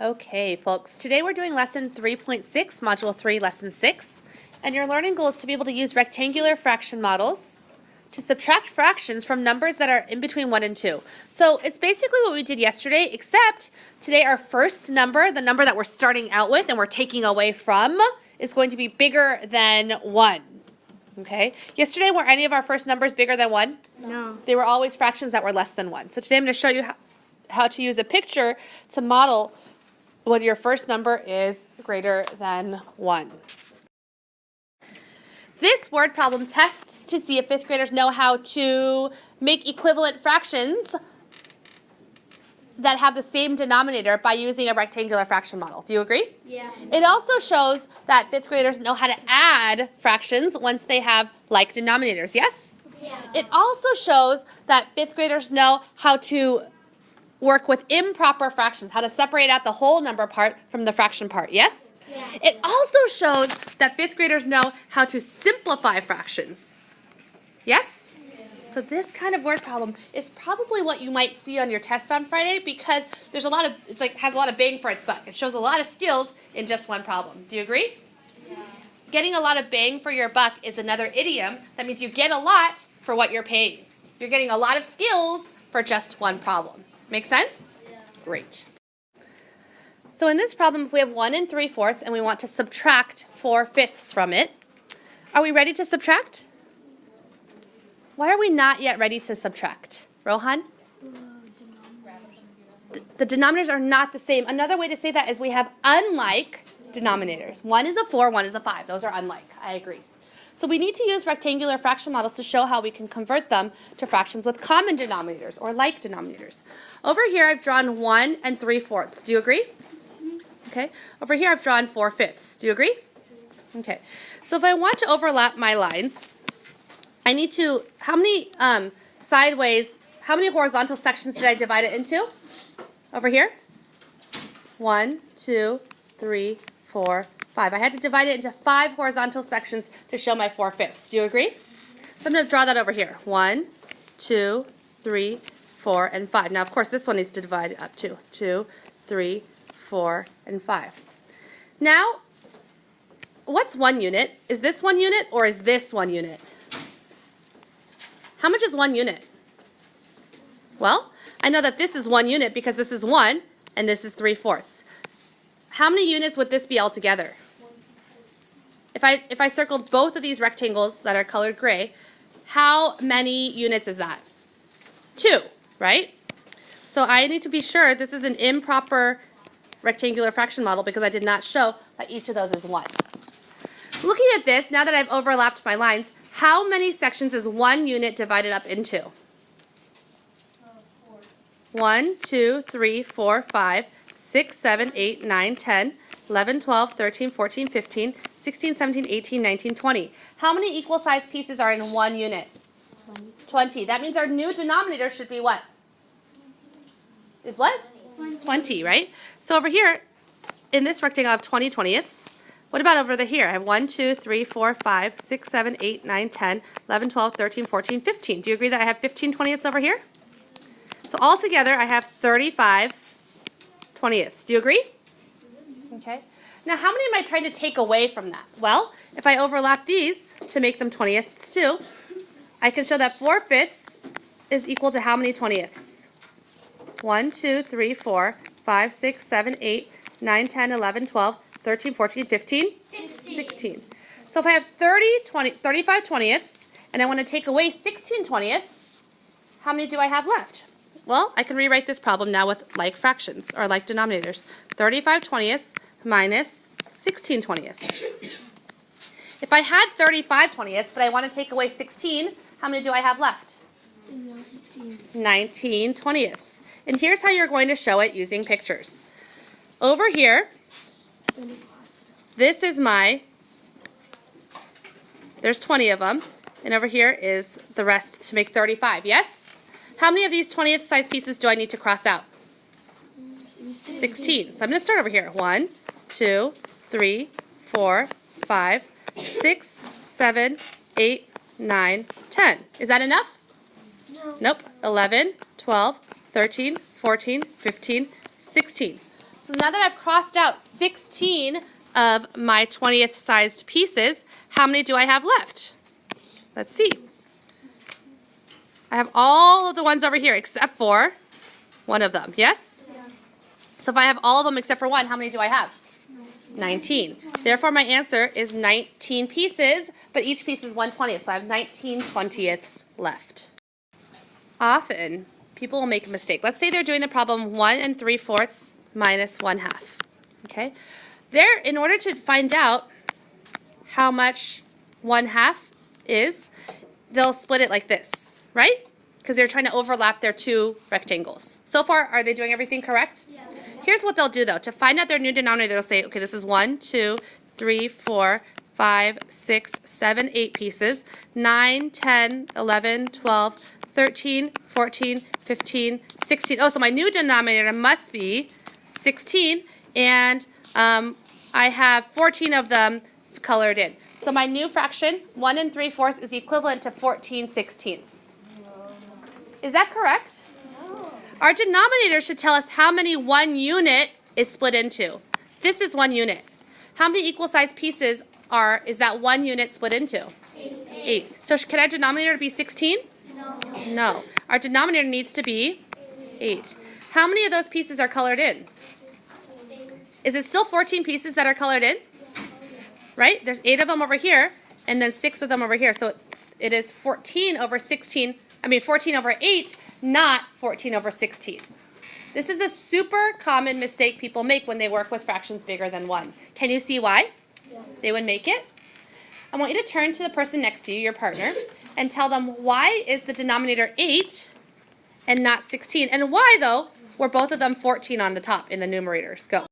Okay, folks, today we're doing lesson 3.6, module 3, lesson 6, and your learning goal is to be able to use rectangular fraction models to subtract fractions from numbers that are in between 1 and 2. So it's basically what we did yesterday, except today our first number, the number that we're starting out with and we're taking away from, is going to be bigger than 1. Okay? Yesterday, were any of our first numbers bigger than 1? No. They were always fractions that were less than 1. So today I'm going to show you how to use a picture to model when your first number is greater than 1. This word problem tests to see if 5th graders know how to make equivalent fractions that have the same denominator by using a rectangular fraction model. Do you agree? Yeah. It also shows that 5th graders know how to add fractions once they have like denominators, yes? Yes. It also shows that 5th graders know how to work with improper fractions, how to separate out the whole number part from the fraction part, yes? Yeah. It also shows that 5th graders know how to simplify fractions, yes? So this kind of word problem is probably what you might see on your test on Friday because there's a lot of, has a lot of bang for its buck. It shows a lot of skills in just one problem. Do you agree? Yeah. Getting a lot of bang for your buck is another idiom. That means you get a lot for what you're paying. You're getting a lot of skills for just one problem. Make sense? Yeah. Great. So in this problem, if we have 1 3/4 and we want to subtract 4/5 from it, are we ready to subtract? Why are we not yet ready to subtract? Rohan? The denominators are not the same. Another way to say that is we have unlike denominators. 1 is a 4, 1 is a 5. Those are unlike. I agree. So we need to use rectangular fraction models to show how we can convert them to fractions with common denominators or like denominators. Over here I've drawn 1 3/4. Do you agree? Okay. Over here I've drawn 4/5. Do you agree? Okay. So if I want to overlap my lines, I need to, how many horizontal sections did I divide it into? Over here? 1, 2, 3, 4, 5. I had to divide it into 5 horizontal sections to show my 4/5. Do you agree? So I'm going to draw that over here. 1, 2, 3, 4, and 5. Now, of course, this one needs to divide up too. 2, 3, 4, and 5. Now, what's 1 unit? Is this 1 unit or is this 1 unit? How much is 1 unit? Well, I know that this is 1 unit because this is 1 and this is 3/4. How many units would this be altogether? If I circled both of these rectangles that are colored gray, how many units is that? 2, right? So I need to be sure this is an improper rectangular fraction model because I did not show that each of those is 1. Looking at this, now that I've overlapped my lines, how many sections is 1 unit divided up into? 1, 2, 3, 4, 5, 6, 7, 8, 9, 10, 11, 12, 13, 14, 15, 16, 17, 18, 19, 20. How many equal sized pieces are in 1 unit? 20. That means our new denominator should be what? Is what? 20, right? So over here, in this rectangle, I have 20 20ths. What about over here? I have 1, 2, 3, 4, 5, 6, 7, 8, 9, 10, 11, 12, 13, 14, 15. Do you agree that I have 15 20ths over here? So altogether, I have 35 20ths. Do you agree? Okay. Now, how many am I trying to take away from that? Well, if I overlap these to make them 20ths too, I can show that 4/5 is equal to how many 20ths? 1, 2, 3, 4, 5, 6, 7, 8, 9, 10, 11, 12, 13, 14, 15? 16. So if I have 35 20ths, and I want to take away 16 20ths, how many do I have left? Well, I can rewrite this problem now with like fractions, or like denominators. 35 20ths minus 16 20ths. If I had 35 20ths, but I want to take away 16, how many do I have left? 19 20ths. And here's how you're going to show it using pictures. Over here, this is there's 20 of them, and over here is the rest to make 35, yes? How many of these 20th size pieces do I need to cross out? 16. So I'm going to start over here. 1, 2, 3, 4, 5, 6, 7, 8, 9, 10. Is that enough? No. Nope. 11, 12, 13, 14, 15, 16. So now that I've crossed out 16 of my 20th sized pieces, how many do I have left? Let's see. I have all of the ones over here except for one of them, yes? Yeah. So if I have all of them except for one, how many do I have? 19. Therefore, my answer is 19 pieces, but each piece is 1/20th, so I have 19 20ths left. Often, people will make a mistake. Let's say they're doing the problem 1 3/4 minus 1/2. Okay? In order to find out how much 1/2 is, they'll split it like this, right? Because they're trying to overlap their two rectangles. So far, are they doing everything correct? Yeah. Here's what they'll do, though. To find out their new denominator, they'll say, okay, this is 1, 2, 3, 4, 5, 6, 7, 8 pieces, 9, 10, 11, 12, 13, 14, 15, 16. Oh, so my new denominator must be 16, and I have 14 of them colored in. So my new fraction, 1 3/4, is equivalent to 14/16. Is that correct? No. Our denominator should tell us how many 1 unit is split into. This is 1 unit. How many equal sized pieces is that 1 unit split into? 8. So can our denominator be 16? No. No. Our denominator needs to be 8. How many of those pieces are colored in? Is it still 14 pieces that are colored in? Right? There's 8 of them over here, and then 6 of them over here. So it is 14 over 8, not 14 over 16. This is a super common mistake people make when they work with fractions bigger than 1. Can you see why they would make it? I want you to turn to the person next to you, your partner, and tell them why is the denominator 8 and not 16? And why, though, were both of them 14 on the top in the numerators? Go.